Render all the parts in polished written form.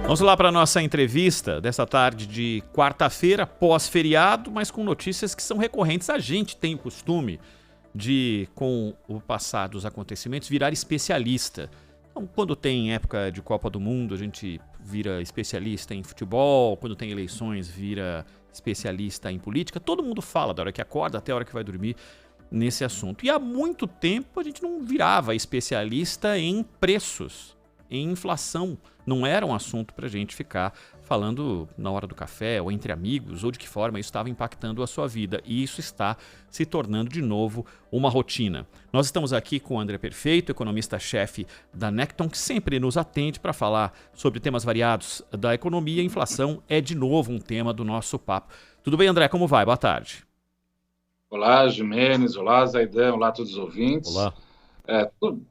Vamos lá para a nossa entrevista dessa tarde de quarta-feira, pós-feriado, mas com notícias que são recorrentes. A gente tem o costume de, com o passar dos acontecimentos, virar especialista. Então, quando tem época de Copa do Mundo, a gente vira especialista em futebol, quando tem eleições, vira especialista em política. Todo mundo fala da hora que acorda até a hora que vai dormir nesse assunto. E há muito tempo a gente não virava especialista em preços, em inflação. Não era um assunto para a gente ficar falando na hora do café ou entre amigos ou de que forma isso estava impactando a sua vida. E isso está se tornando de novo uma rotina. Nós estamos aqui com o André Perfeito, economista-chefe da Necton, que sempre nos atende para falar sobre temas variados da economia. A inflação é de novo um tema do nosso papo. Tudo bem, André? Como vai? Boa tarde. Olá, Gimenez, olá, Zaidan, olá a todos os ouvintes. Olá.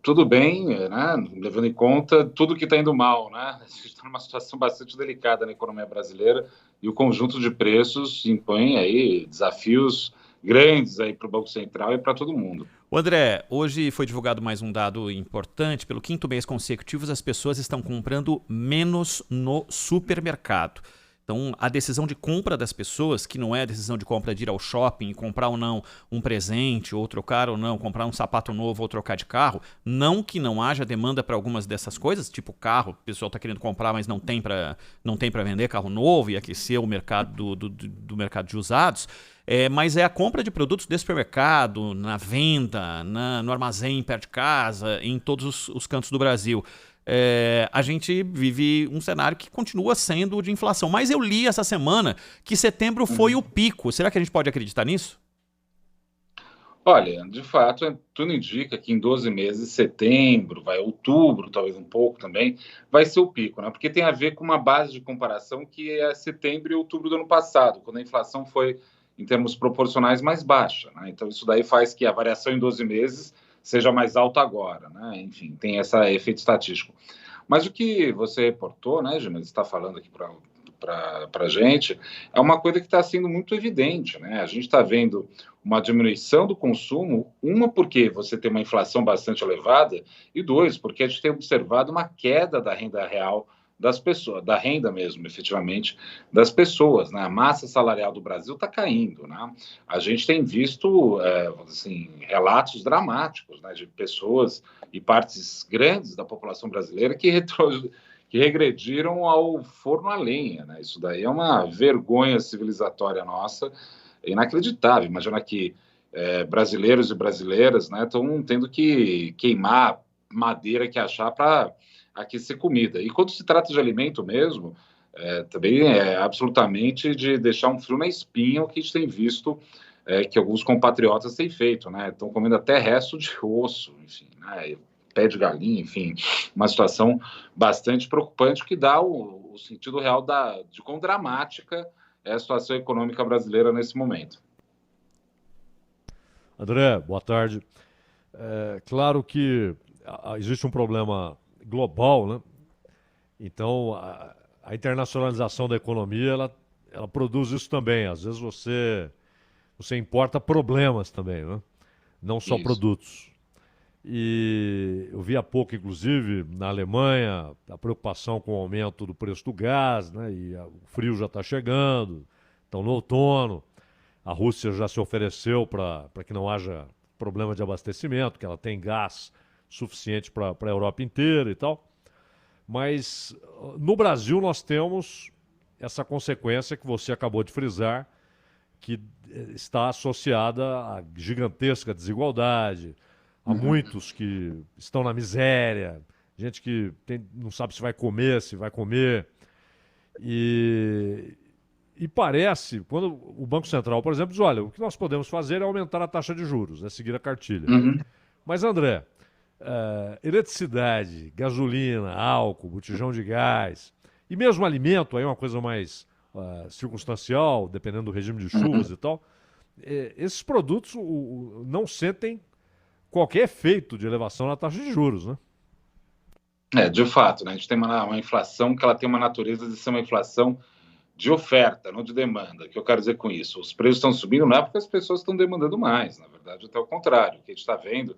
Tudo bem, né? Levando em conta tudo que está indo mal, né? A gente está numa situação bastante delicada na economia brasileira e o conjunto de preços impõe aí desafios grandes aí para o Banco Central e para todo mundo. O André, hoje foi divulgado mais um dado importante. Pelo quinto mês consecutivo, as pessoas estão comprando menos no supermercado. Então, a decisão de compra das pessoas, que não é a decisão de compra de ir ao shopping e comprar ou não um presente, ou trocar ou não, comprar um sapato novo ou trocar de carro, não que não haja demanda para algumas dessas coisas, tipo carro, o pessoal está querendo comprar, mas não tem para vender carro novo e aquecer o mercado do mercado de usados, mas é a compra de produtos de supermercado, na venda, no armazém perto de casa, em todos os cantos do Brasil. A gente vive um cenário que continua sendo de inflação. Mas eu li essa semana que setembro foi o pico. Será que a gente pode acreditar nisso? Olha, de fato, tudo indica que em 12 meses, setembro, outubro, talvez um pouco também, vai ser o pico, né? Porque tem a ver com uma base de comparação que é setembro e outubro do ano passado, quando a inflação foi, em termos proporcionais, mais baixa, né? Então, isso daí faz que a variação em 12 meses seja mais alta agora, né? Enfim, tem esse efeito estatístico. Mas o que você reportou, né, Gina, você está falando aqui para a gente, é uma coisa que está sendo muito evidente, né? A gente está vendo uma diminuição do consumo, uma, porque você tem uma inflação bastante elevada, e dois, porque a gente tem observado uma queda da renda real das pessoas, da renda mesmo, efetivamente, das pessoas, né? A massa salarial do Brasil está caindo, né? A gente tem visto, assim, relatos dramáticos, né, de pessoas e partes grandes da população brasileira que regrediram ao forno a lenha, né? Isso daí é uma vergonha civilizatória nossa, inacreditável. Imagina que brasileiros e brasileiras, né, estão tendo que queimar madeira que achar para aquecer comida. E quando se trata de alimento mesmo, também é absolutamente de deixar um frio na espinha o que a gente tem visto que alguns compatriotas têm feito, né? Estão comendo até resto de osso, enfim, né? Pé de galinha, enfim, uma situação bastante preocupante que dá o sentido real de quão dramática é a situação econômica brasileira nesse momento. André, boa tarde. Claro que existe um problema global, né? Então, a internacionalização da economia, ela produz isso também. Às vezes você importa problemas também, né? Não só produtos. E eu vi há pouco, inclusive, na Alemanha, a preocupação com o aumento do preço do gás, né? E o frio já está chegando, então no outono. A Rússia já se ofereceu para que não haja problema de abastecimento, que ela tem gás suficiente para a Europa inteira e tal. Mas no Brasil nós temos essa consequência que você acabou de frisar, que está associada à gigantesca desigualdade, a muitos que estão na miséria, gente que não sabe se vai comer, E parece, quando o Banco Central, por exemplo, diz, olha, o que nós podemos fazer é aumentar a taxa de juros, é seguir a cartilha. Mas, André, eletricidade, gasolina, álcool, botijão de gás, e mesmo alimento, aí é uma coisa mais circunstancial, dependendo do regime de chuvas e tal, esses produtos não sentem qualquer efeito de elevação na taxa de juros, né? De fato, né? A gente tem uma inflação que ela tem uma natureza de ser uma inflação de oferta, não de demanda. O que eu quero dizer com isso? Os preços estão subindo não é porque as pessoas estão demandando mais, na verdade, até o contrário. O que a gente está vendo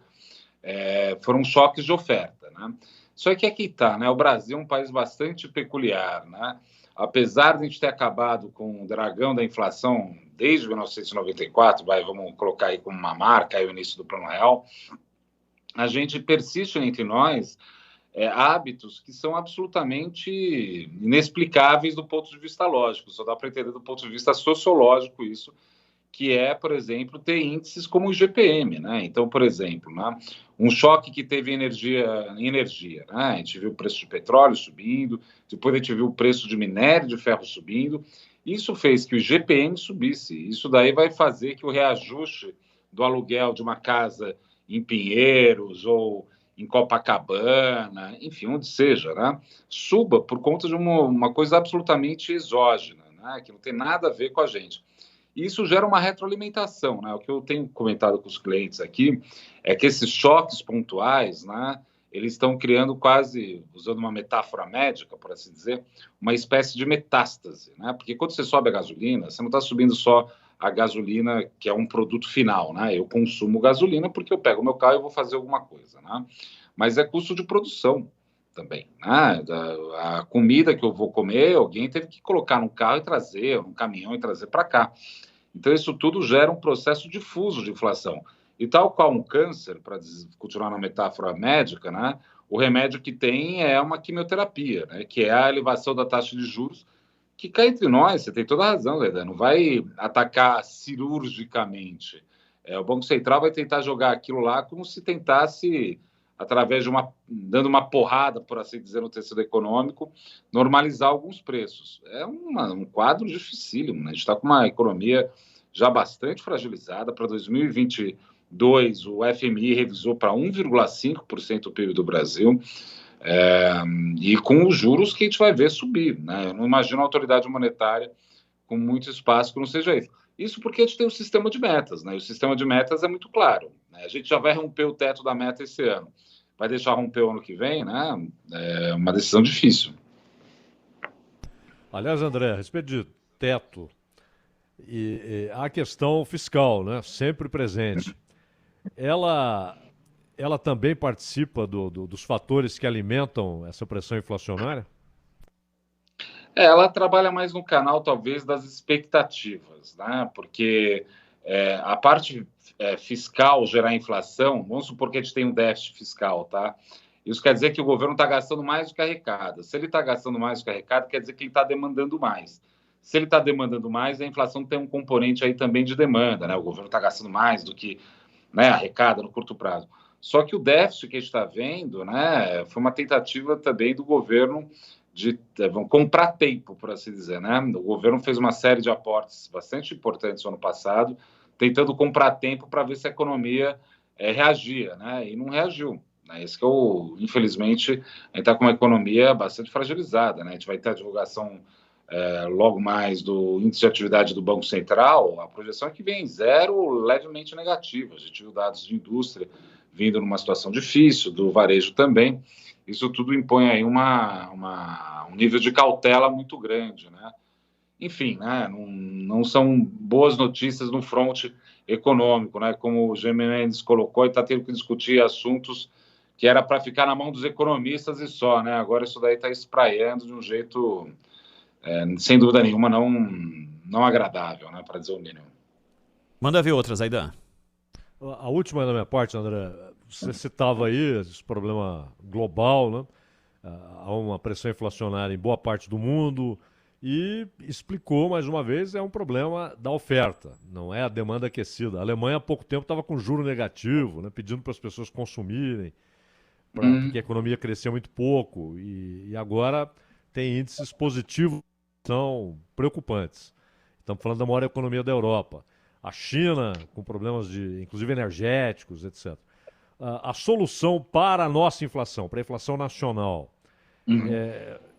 foram choques de oferta, né? Só que aqui está, né? O Brasil é um país bastante peculiar, né? Apesar de a gente ter acabado com o dragão da inflação desde 1994, vamos colocar aí como uma marca aí o início do Plano Real, a gente persiste entre nós hábitos que são absolutamente inexplicáveis do ponto de vista lógico, só dá para entender do ponto de vista sociológico isso, que é, por exemplo, ter índices como o IGPM, né? Então, por exemplo, né, um choque que teve em energia, né? A gente viu o preço de petróleo subindo, depois a gente viu o preço de minério de ferro subindo, isso fez que o IGPM subisse, isso daí vai fazer que o reajuste do aluguel de uma casa em Pinheiros ou em Copacabana, enfim, onde seja, né, suba por conta de uma coisa absolutamente exógena, né, que não tem nada a ver com a gente. E isso gera uma retroalimentação, né? O que eu tenho comentado com os clientes aqui é que esses choques pontuais, né, eles estão criando quase, usando uma metáfora médica, por assim dizer, uma espécie de metástase, né? Porque quando você sobe a gasolina, você não está subindo só a gasolina, que é um produto final, né? Eu consumo gasolina porque eu pego o meu carro e vou fazer alguma coisa, né? Mas é custo de produção também, né? A comida que eu vou comer, alguém teve que colocar num carro e trazer, num caminhão e trazer para cá. Então, isso tudo gera um processo difuso de inflação. E tal qual um câncer, para continuar na metáfora médica, né, o remédio que tem é uma quimioterapia, né, que é a elevação da taxa de juros, que cá entre nós, você tem toda a razão, Leda, não vai atacar cirurgicamente. O Banco Central vai tentar jogar aquilo lá como se tentasse, através de dando uma porrada, por assim dizer, no tecido econômico, normalizar alguns preços. É um quadro dificílimo, né? A gente está com uma economia já bastante fragilizada. Para 2022, o FMI revisou para 1,5% do PIB do Brasil, e com os juros que a gente vai ver subir, né? Eu não imagino a autoridade monetária com muito espaço que não seja isso. Isso porque a gente tem um sistema de metas, né? E o sistema de metas é muito claro, né? A gente já vai romper o teto da meta esse ano. Vai deixar romper o ano que vem, né? É uma decisão difícil. Aliás, André, a respeito de teto e a questão fiscal, né? Sempre presente. Ela também participa dos fatores que alimentam essa pressão inflacionária? Ela trabalha mais no canal, talvez, das expectativas, né? Porque a parte fiscal gerar inflação, vamos supor que a gente tem um déficit fiscal, tá? Isso quer dizer que o governo está gastando mais do que arrecada. Se ele está gastando mais do que arrecada, quer dizer que ele está demandando mais. Se ele está demandando mais, a inflação tem um componente aí também de demanda, né? O governo está gastando mais do que, né, arrecada no curto prazo. Só que o déficit que a gente está vendo, né, foi uma tentativa também do governo de comprar tempo, por assim dizer, né? O governo fez uma série de aportes bastante importantes no ano passado, tentando comprar tempo para ver se a economia reagia, né? E não reagiu. Né? Isso que infelizmente, a gente está com uma economia bastante fragilizada, né? A gente vai ter a divulgação logo mais do índice de atividade do Banco Central, a projeção é que vem zero, levemente negativa. A gente viu dados de indústria vindo numa situação difícil, do varejo também. Isso tudo impõe aí um nível de cautela muito grande, né? Enfim, né? Não são boas notícias no fronte econômico, né? Como o G. Mendes colocou, e está tendo que discutir assuntos que era para ficar na mão dos economistas e só, né? Agora isso daí está espraiando de um jeito, sem dúvida nenhuma, não agradável, né? Para dizer o mínimo. Manda ver outras, Aidan. A última da minha parte, André, você citava aí esse problema global, né? Há uma pressão inflacionária em boa parte do mundo e explicou, mais uma vez, é um problema da oferta, não é a demanda aquecida. A Alemanha há pouco tempo estava com juro negativo, né? Pedindo para as pessoas consumirem, porque a economia cresceu muito pouco e agora tem índices positivos que são preocupantes. Estamos falando da maior economia da Europa. A China, com problemas inclusive energéticos, etc. A solução para a nossa inflação, para a inflação nacional,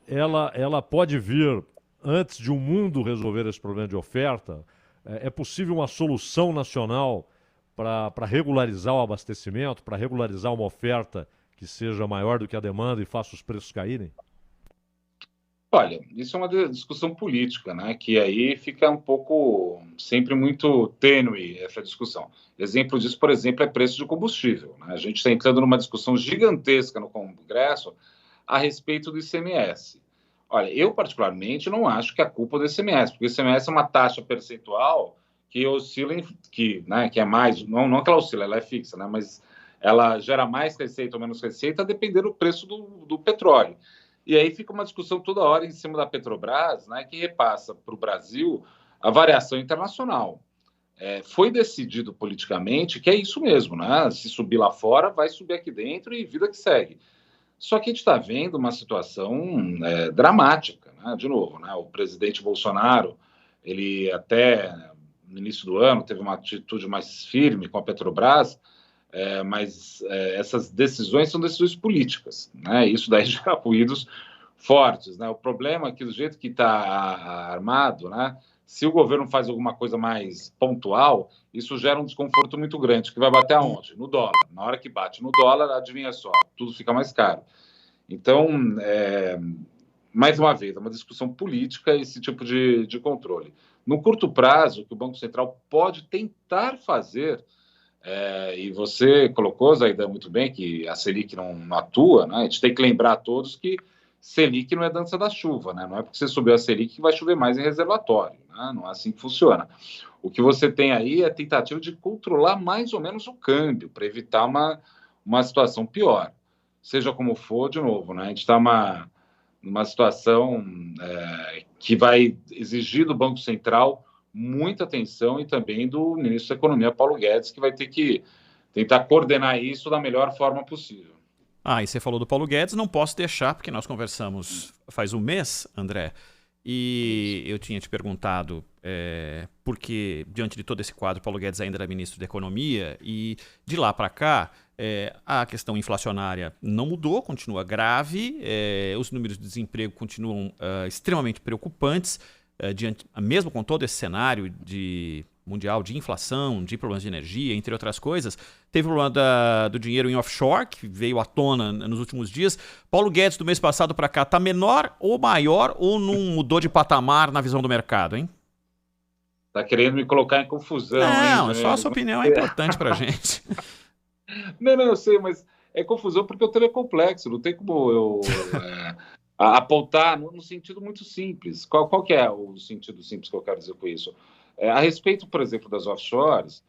ela pode vir antes de o mundo resolver esse problema de oferta? É possível uma solução nacional para regularizar o abastecimento, para regularizar uma oferta que seja maior do que a demanda e faça os preços caírem? Olha, isso é uma discussão política, né? Que aí fica um pouco, sempre muito tênue essa discussão. Exemplo disso, por exemplo, é preço de combustível, né? A gente está entrando numa discussão gigantesca no Congresso a respeito do ICMS. Olha, eu particularmente não acho que a culpa é do ICMS, porque o ICMS é uma taxa percentual que oscila, que é mais, não que ela oscila, ela é fixa, né, mas ela gera mais receita ou menos receita a depender do preço do petróleo. E aí fica uma discussão toda hora em cima da Petrobras, né, que repassa para o Brasil a variação internacional. Foi decidido politicamente que é isso mesmo, né? Se subir lá fora, vai subir aqui dentro e vida que segue. Só que a gente está vendo uma situação dramática, né? De novo, né? O presidente Bolsonaro, ele até no início do ano teve uma atitude mais firme com a Petrobras, mas essas decisões são decisões políticas, né? Isso daí gera ruídos fortes, né? O problema é que do jeito que está armado, né? Se o governo faz alguma coisa mais pontual, isso gera um desconforto muito grande, que vai bater aonde? No dólar. Na hora que bate no dólar, adivinha só, tudo fica mais caro. Então, mais uma vez, é uma discussão política esse tipo de controle. No curto prazo, o que o Banco Central pode tentar fazer, e você colocou, Zaidan, muito bem, que a Selic não atua, né? A gente tem que lembrar a todos que Selic não é dança da chuva, né? Não é porque você subiu a Selic que vai chover mais em reservatório, né? Não é assim que funciona. O que você tem aí é a tentativa de controlar mais ou menos o câmbio, para evitar uma situação pior. Seja como for, de novo, né? A gente está numa situação que vai exigir do Banco Central muita atenção e também do ministro da Economia, Paulo Guedes, que vai ter que tentar coordenar isso da melhor forma possível. E você falou do Paulo Guedes, não posso deixar, porque nós conversamos faz um mês, André, e eu tinha te perguntado porque, diante de todo esse quadro, Paulo Guedes ainda era ministro da Economia, e de lá para cá, a questão inflacionária não mudou, continua grave, os números de desemprego continuam extremamente preocupantes, mesmo com todo esse cenário mundial de inflação, de problemas de energia, entre outras coisas. Teve o problema do dinheiro em offshore, que veio à tona nos últimos dias. Paulo Guedes, do mês passado para cá, está menor ou maior, ou não mudou de patamar na visão do mercado, hein? Está querendo me colocar em confusão. Não, só a sua opinião é importante para a gente. Não, eu sei, mas é confusão porque o tema é complexo, não tem como eu apontar no sentido muito simples. Qual que é o sentido simples que eu quero dizer com isso? A respeito, por exemplo, das offshores,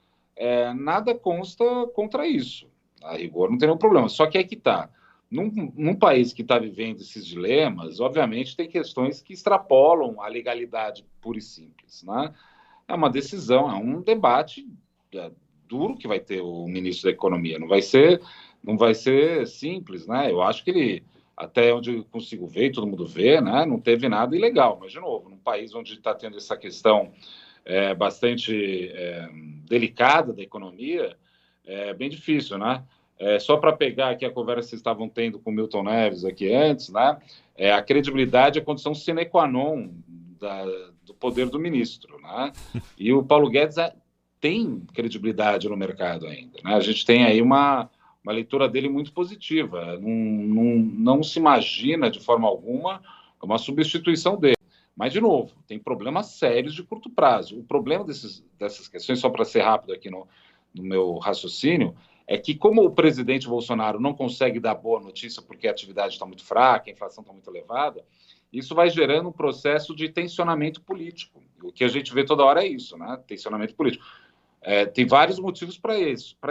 nada consta contra isso. A rigor não tem nenhum problema. Só que é que está. Num país que está vivendo esses dilemas, obviamente tem questões que extrapolam a legalidade pura e simples, né? É uma decisão, é um debate duro que vai ter o ministro da Economia. Não vai ser simples, né? Eu acho que ele, até onde eu consigo ver, e todo mundo vê, né? Não teve nada ilegal. Mas, de novo, num país onde está tendo essa questão bastante delicada da economia, é bem difícil, né? Só para pegar aqui a conversa que vocês estavam tendo com o Milton Neves aqui antes, né? A credibilidade é a condição sine qua non do poder do ministro, né? E o Paulo Guedes tem credibilidade no mercado ainda, né? A gente tem aí uma leitura dele muito positiva. Não se imagina de forma alguma uma substituição dele. Mas, de novo, tem problemas sérios de curto prazo. O problema dessas questões, só para ser rápido aqui no meu raciocínio, é que como o presidente Bolsonaro não consegue dar boa notícia porque a atividade está muito fraca, a inflação está muito elevada, isso vai gerando um processo de tensionamento político. O que a gente vê toda hora é isso, né? Tensionamento político. Tem vários motivos para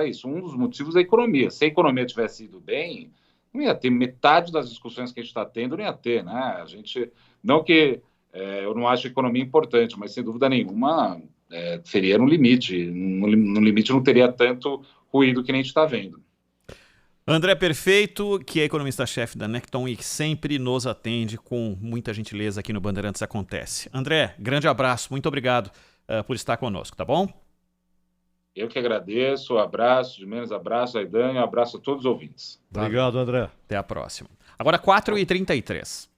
isso. Um dos motivos é a economia. Se a economia tivesse ido bem, não ia ter metade das discussões que a gente está tendo, não ia ter, né? Não que eu não acho a economia importante, mas sem dúvida nenhuma seria no limite. No limite não teria tanto ruído que nem a gente está vendo. André Perfeito, que é economista-chefe da Necton e que sempre nos atende com muita gentileza aqui no Bandeirantes Acontece. André, grande abraço, muito obrigado por estar conosco, tá bom? Eu que agradeço, um abraço, de menos abraço, Aidan, e um abraço a todos os ouvintes. Obrigado, André. Até a próxima. Agora 4h33.